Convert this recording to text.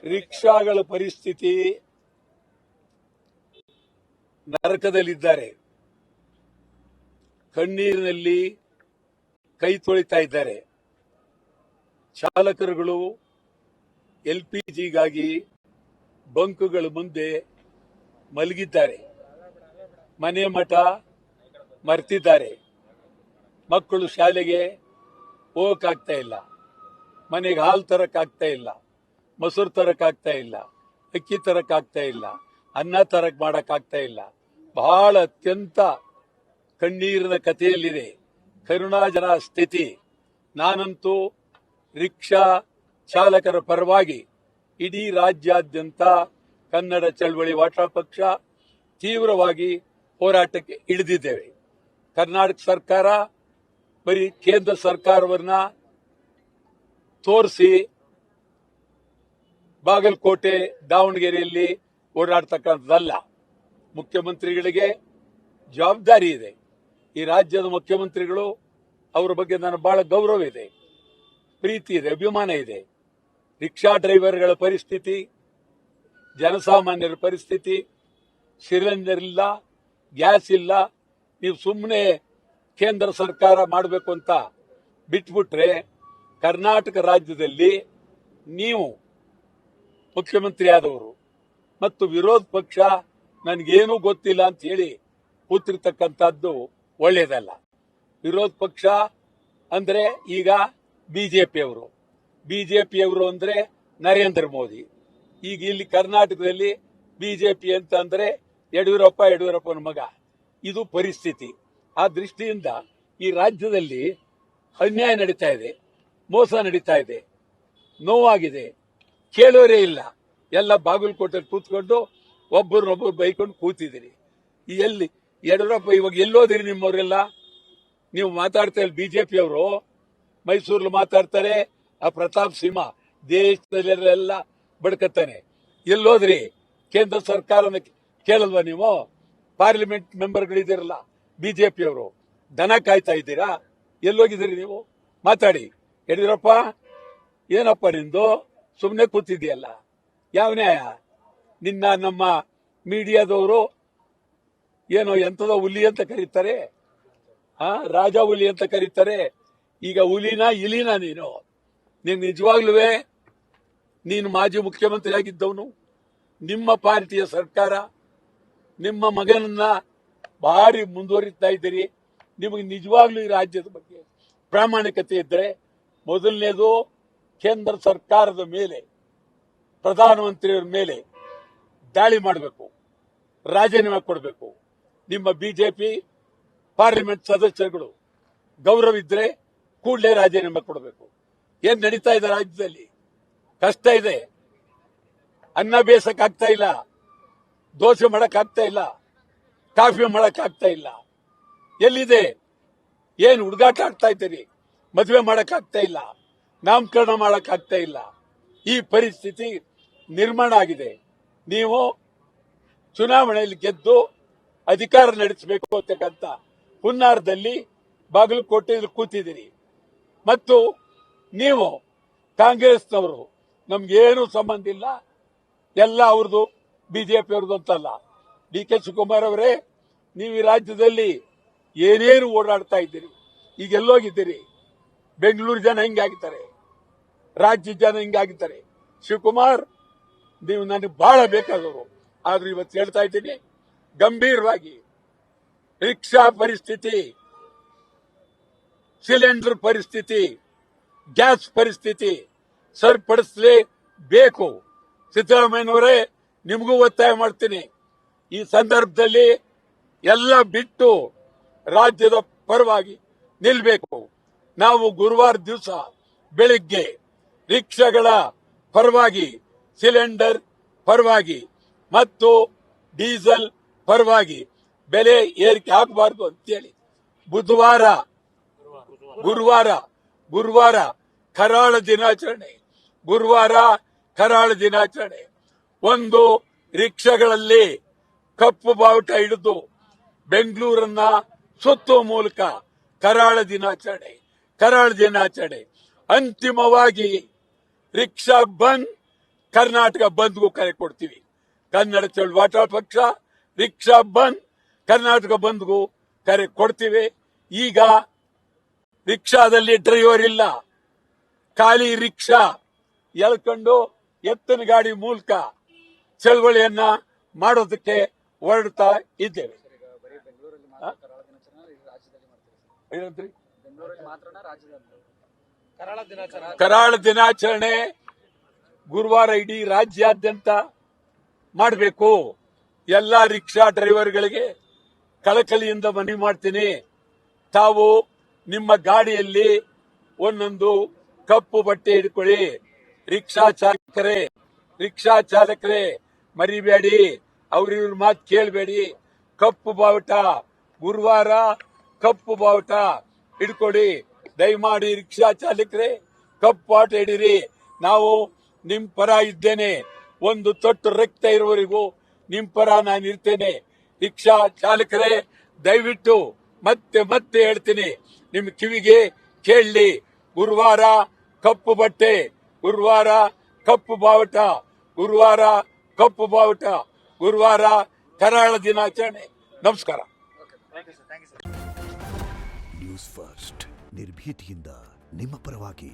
ರಿಕ್ಷಾಗಳ ಪರಿಸ್ಥಿತಿ ನರಕದಲ್ಲಿದ್ದಾರೆ. ಕಣ್ಣೀರಿನಲ್ಲಿ ಕೈ ತೊಳಿತಾ ಇದ್ದಾರೆ. ಚಾಲಕರುಗಳು LPGಗಾಗಿ ಬಂಕ್ಗಳ ಮುಂದೆ ಮಲಗಿದ್ದಾರೆ. ಮನೆ ಮಠ ಮರ್ತಿದ್ದಾರೆ. ಮಕ್ಕಳು ಶಾಲೆಗೆ ಹೋಗಕ್ಕಾಗ್ತಾ ಇಲ್ಲ. ಮನೆಗೆ ಹಾಲು ತರಕ್ಕಾಗ್ತಾ ಇಲ್ಲ, ಮೊಸರು ತರಕ್ಕಾಗ್ತಾ ಇಲ್ಲ, ಅಕ್ಕಿ ತರಕ್ಕಾಗ್ತಾ ಇಲ್ಲ, ಅನ್ನ ತರಕ್ ಮಾಡಕ್ಕಾಗ್ತಾ ಇಲ್ಲ. ಬಹಳ ಅತ್ಯಂತ ಕಣ್ಣೀರಿನ ಕಥೆಯಲ್ಲಿದೆ, ಕರುಣಾಜನ ಸ್ಥಿತಿ. ನಾನಂತೂ ರಿಕ್ಷಾ ಚಾಲಕರ ಪರವಾಗಿ ಇಡೀ ರಾಜ್ಯಾದ್ಯಂತ ಕನ್ನಡ ಚಳವಳಿ ವಾಟಾ ಪಕ್ಷ ತೀವ್ರವಾಗಿ ಹೋರಾಟಕ್ಕೆ ಇಳಿದಿದ್ದೇವೆ. ಕರ್ನಾಟಕ ಸರ್ಕಾರ ಬರೀ ಕೇಂದ್ರ ಸರ್ಕಾರವನ್ನ ತೋರಿಸಿ ಬಾಗಲಕೋಟೆ, ದಾವಣಗೆರೆಯಲ್ಲಿ ಓಡಾಡ್ತಕ್ಕಂಥದ್ದಲ್ಲ. ಮುಖ್ಯಮಂತ್ರಿಗಳಿಗೆ ಜವಾಬ್ದಾರಿ ಇದೆ. ಈ ರಾಜ್ಯದ ಮುಖ್ಯಮಂತ್ರಿಗಳು, ಅವರ ಬಗ್ಗೆ ನನಗೆ ಬಹಳ ಗೌರವ ಇದೆ, ಪ್ರೀತಿ ಇದೆ, ಅಭಿಮಾನ ಇದೆ. ರಿಕ್ಷಾ ಡ್ರೈವರ್ಗಳ ಪರಿಸ್ಥಿತಿ, ಜನಸಾಮಾನ್ಯರ ಪರಿಸ್ಥಿತಿ, ಸಿಲಿಂಡರ್ ಇಲ್ಲ, ಗ್ಯಾಸ್ ಇಲ್ಲ. ನೀವು ಸುಮ್ಮನೆ ಕೇಂದ್ರ ಸರ್ಕಾರ ಮಾಡಬೇಕು ಅಂತ ಬಿಟ್ಬಿಟ್ರೆ ಕರ್ನಾಟಕ ರಾಜ್ಯದಲ್ಲಿ ನೀವು ಮುಖ್ಯಮಂತ್ರಿ ಆದವರು ಮತ್ತು ವಿರೋಧ ಪಕ್ಷ ನನಗೇನೂ ಗೊತ್ತಿಲ್ಲ ಅಂತ ಹೇಳಿ ಕೂತಿರ್ತಕ್ಕಂಥದ್ದು ಒಳ್ಳೆಯದಲ್ಲ. ವಿರೋಧ ಪಕ್ಷ ಅಂದ್ರೆ ಈಗ ಬಿಜೆಪಿಯವರು ಅಂದ್ರೆ ನರೇಂದ್ರ ಮೋದಿ. ಈಗ ಇಲ್ಲಿ ಕರ್ನಾಟಕದಲ್ಲಿ ಬಿಜೆಪಿ ಅಂತ ಅಂದ್ರೆ ಯಡಿಯೂರಪ್ಪನ ಮಗ. ಇದು ಪರಿಸ್ಥಿತಿ. ಆ ದೃಷ್ಟಿಯಿಂದ ಈ ರಾಜ್ಯದಲ್ಲಿ ಅನ್ಯಾಯ ನಡೀತಾ ಇದೆ, ಮೋಸ ನಡೀತಾ ಇದೆ, ನೋವಾಗಿದೆ. ಕೇಳೋರೇ ಇಲ್ಲ. ಎಲ್ಲ ಬಾಗಲಕೋಟೆ ಕೂತ್ಕೊಂಡು ಒಬ್ಬರನ್ನೊಬ್ಬರು ಬೈಕೊಂಡು ಕೂತಿದ್ದೀರಿ. ಎಲ್ಲಿ ಯಡಿಯೂರಪ್ಪ ಇವಾಗ ಎಲ್ಲೋದಿರಿ? ನಿಮ್ಮವರೆಲ್ಲ ನೀವು ಮಾತಾಡ್ತಾ ಇಲ್ಲ. ಬಿಜೆಪಿಯವರು ಮೈಸೂರಲ್ಲಿ ಮಾತಾಡ್ತಾರೆ, ಆ ಪ್ರತಾಪ್ ಸಿಂಹ ದೇಶದಲ್ಲೆಲ್ಲ ಬಡ್ಕತ್ತಾನೆ. ಎಲ್ಲೋದ್ರಿ? ಕೇಂದ್ರ ಸರ್ಕಾರನ ಕೇಳಲ್ವಾ ನೀವು? ಪಾರ್ಲಿಮೆಂಟ್ ಮೆಂಬರ್ಗಳಿದ್ದೀರಲ್ಲ ಬಿಜೆಪಿಯವರು, ದನ ಕಾಯ್ತಾ ಇದ್ದೀರಾ? ಎಲ್ಲೋಗಿದ್ದೀರಿ ನೀವು? ಮಾತಾಡಿ. ಯಡಿಯೂರಪ್ಪ ಏನಪ್ಪ ನಿಂದು? ಸುಮ್ಮನೆ ಕೂತಿದ್ಯಲ್ಲ, ಯಾವ ನ್ಯಾಯ? ನಿನ್ನ ನಮ್ಮ ಮೀಡಿಯಾದವರು ಏನೋ ಎಂತದೋ ಹುಲಿ ಅಂತ ಕರೀತಾರೆ, ರಾಜ ಹುಲಿ ಅಂತ ಕರೀತಾರೆ. ಈಗ ಹುಲಿನ ಇಲಿನ ನೀನು ನಿಜವಾಗ್ಲೂ ನೀನು ಮಾಜಿ ಮುಖ್ಯಮಂತ್ರಿ ಆಗಿದ್ದವನು. ನಿಮ್ಮ ಪಾರ್ಟಿಯ ಸರ್ಕಾರ ನಿಮ್ಮ ಮಗನನ್ನ ಭಾರಿ ಮುಂದುವರಿತಾ ಇದ್ದೀರಿ. ನಿಮಗೆ ನಿಜವಾಗ್ಲೂ ಈ ರಾಜ್ಯದ ಬಗ್ಗೆ ಪ್ರಾಮಾಣಿಕತೆ ಇದ್ರೆ ಮೊದಲನೇದು ಕೇಂದ್ರ ಸರ್ಕಾರದ ಮೇಲೆ, ಪ್ರಧಾನಮಂತ್ರಿಯವರ ಮೇಲೆ ದಾಳಿ ಮಾಡಬೇಕು, ರಾಜೀನಾಮೆ ಕೊಡಬೇಕು. ನಿಮ್ಮ ಬಿಜೆಪಿ ಪಾರ್ಲಿಮೆಂಟ್ ಸದಸ್ಯರುಗಳು ಗೌರವ ಇದ್ರೆ ಕೂಡಲೇ ರಾಜೀನಾಮೆ ಕೊಡಬೇಕು. ಏನ್ ನಡೀತಾ ಇದೆ ರಾಜ್ಯದಲ್ಲಿ? ಕಷ್ಟ ಇದೆ. ಅನ್ನ ಬೇಸಕ್ಕಾಗ್ತಾ ಇಲ್ಲ, ದೋಸೆ ಮಾಡಕ್ಕಾಗ್ತಾ ಇಲ್ಲ, ಕಾಫಿ ಮಾಡಕ್ಕಾಗ್ತಾ ಇಲ್ಲ. ಎಲ್ಲಿದೆ? ಏನು ಹುಡುಗಾಟ ಆಡ್ತಾ ಇದ್ದೀರಿ? ಮದುವೆ ಮಾಡಕ್ಕಾಗ್ತಾ ಇಲ್ಲ, ನಾಮಕರಣ ಮಾಡಕ್ಕಾಗ್ತಾ ಇಲ್ಲ. ಈ ಪರಿಸ್ಥಿತಿ ನಿರ್ಮಾಣ ಆಗಿದೆ. ನೀವು ಚುನಾವಣೆಯಲ್ಲಿ ಗೆದ್ದು ಅಧಿಕಾರ ನಡೆಸಬೇಕು ಅಂತಕ್ಕಂಥ ಹುನ್ನಾರದಲ್ಲಿ ಬಾಗಲಕೋಟೆಯಲ್ಲಿ ಕೂತಿದ್ದೀರಿ. ಮತ್ತು ನೀವು ಕಾಂಗ್ರೆಸ್ನವರು ನಮ್ಗೇನು ಸಂಬಂಧ ಇಲ್ಲ, ಎಲ್ಲ ಅವ್ರದ್ದು, ಬಿಜೆಪಿ ಅವ್ರದ್ದು ಅಂತಲ್ಲ. DK ಶಿವಕುಮಾರ್ ಅವರೇ, ನೀವು ಈ ರಾಜ್ಯದಲ್ಲಿ ಏನೇನು ಓಡಾಡ್ತಾ ಇದ್ದೀರಿ? ಈಗ ಎಲ್ಲೋಗಿದ್ದೀರಿ? ಬೆಂಗಳೂರು ಜನ ಹಿಂಗಾಗಿದ್ದಾರೆ, ರಾಜ್ಯದ ಜನ ಹಿಂಗಾಗಿದ್ದಾರೆ. ಶಿವಕುಮಾರ್, ನೀವು ನನಗೆ ಬಹಳ ಬೇಕಾದವರು. ಆದ್ರೂ ಇವತ್ತು ಹೇಳ್ತಾ ಇದ್ದೀನಿ ಗಂಭೀರವಾಗಿ, ರಿಕ್ಷಾ ಪರಿಸ್ಥಿತಿ, ಸಿಲಿಂಡರ್ ಪರಿಸ್ಥಿತಿ, ಗ್ಯಾಸ್ ಪರಿಸ್ಥಿತಿ ಸರಿಪಡಿಸಲೇಬೇಕು. ಸಿದ್ದರಾಮಯ್ಯನವರೇ, ನಿಮಗೂ ಒತ್ತಾಯ ಮಾಡ್ತೀನಿ, ಈ ಸಂದರ್ಭದಲ್ಲಿ ಎಲ್ಲ ಬಿಟ್ಟು ರಾಜ್ಯದ ಪರವಾಗಿ ನಿಲ್ಲಬೇಕು. ನಾವು ಗುರುವಾರ ದಿವಸ ಬೆಳಿಗ್ಗೆ ರಿಕ್ಷಾಗಳ ಪರವಾಗಿ, ಸಿಲಿಂಡರ್ ಪರವಾಗಿ ಮತ್ತು ಡೀಸೆಲ್ ಪರವಾಗಿ ಬೆಲೆ ಏರಿಕೆ ಆಗಬಾರದು ಅಂತೇಳಿ ಗುರುವಾರ ಕರಾಳ ದಿನಾಚರಣೆ. ಒಂದು ರಿಕ್ಷಾಗಳಲ್ಲಿ ಕಪ್ಪು ಬಾವುಟ ಹಿಡಿದು ಬೆಂಗಳೂರನ್ನ ಸುತ್ತುವ ಮೂಲಕ ಕರಾಳ ದಿನಾಚರಣೆ. ಅಂತಿಮವಾಗಿ ರಿಕ್ಷಾ ಬಂದ್, ಕರ್ನಾಟಕ ಬಂದ್ಗೂ ಕರೆ ಕೊಡ್ತೀವಿ. ಕನ್ನಡ ಚಳವಳಿ ಪಕ್ಷ ರಿಕ್ಷಾ ಬಂದ್, ಕರ್ನಾಟಕ ಬಂದ್ಗೂ ಕರೆ ಕೊಡ್ತೀವಿ. ಈಗ ರಿಕ್ಷಾದಲ್ಲಿ ಡ್ರೈವರ್ ಇಲ್ಲ, ಖಾಲಿ ರಿಕ್ಷಾ ಎಳ್ಕೊಂಡು ಎತ್ತಿನ ಗಾಡಿ ಮೂಲಕ ಚಳವಳಿಯನ್ನ ಮಾಡೋದಕ್ಕೆ ಹೊರಡ್ತಾ ಇದ್ದೇವೆ. ಕರಾಳ ದಿನಾಚರಣೆ ಗುರುವಾರ ಇಡೀ ರಾಜ್ಯಾದ್ಯಂತ ಮಾಡಬೇಕು. ಎಲ್ಲಾ ರಿಕ್ಷಾ ಡ್ರೈವರ್ಗಳಿಗೆ ಕಳಕಳಿಯಿಂದ ಮನವಿ ಮಾಡ್ತೀನಿ, ತಾವು ನಿಮ್ಮ ಗಾಡಿಯಲ್ಲಿ ಒಂದೊಂದು ಕಪ್ಪು ಬಟ್ಟೆ ಹಿಡ್ಕೊಳ್ಳಿ. ರಿಕ್ಷಾ ಚಾಲಕರೇ ಮರಿಬೇಡಿ, ಅವ್ರಿವ್ರ ಮಾತು ಕೇಳಬೇಡಿ. ಕಪ್ಪು ಬಾವುಟ ಗುರುವಾರ ಕಪ್ಪು ಬಾವುಟ ಹಿಡ್ಕೊಡಿ. ದಯಮಾಡಿ ರಿಕ್ಷಾ ಚಾಲಕರೇ ಕಪ್ಪು ಬಾವುಟ ಹಿಡಿರಿ. ನಾವು ನಿಮ್ ಪರ ಇದ್ದೇನೆ, ಒಂದು ತೊಟ್ಟು ರಕ್ತ ಇರುವವರೆಗೂ ನಿಮ್ ಪರ ನಾನು ಇರ್ತೇನೆ. ರಿಕ್ಷಾ ಚಾಲಕರೇ ದಯವಿಟ್ಟು ಮತ್ತೆ ಮತ್ತೆ ಹೇಳ್ತೀನಿ, ನಿಮ್ ಕಿವಿಗೆ ಕೇಳಲಿ. ಗುರುವಾರ ಕಪ್ಪು ಬಟ್ಟೆ, ಗುರುವಾರ ಕಪ್ಪು ಬಾವುಟ, ಗುರುವಾರ ಕಪ್ಪು ಬಾವುಟ, ಗುರುವಾರ ಕರಾಳ ದಿನಾಚರಣೆ. ನಮಸ್ಕಾರ. ನ್ಯೂಸ್ ಫಸ್ಟ್ ನಿರ್ಭೀತಿಯಿಂದ ನಿಮ್ಮ ಪರವಾಗಿ.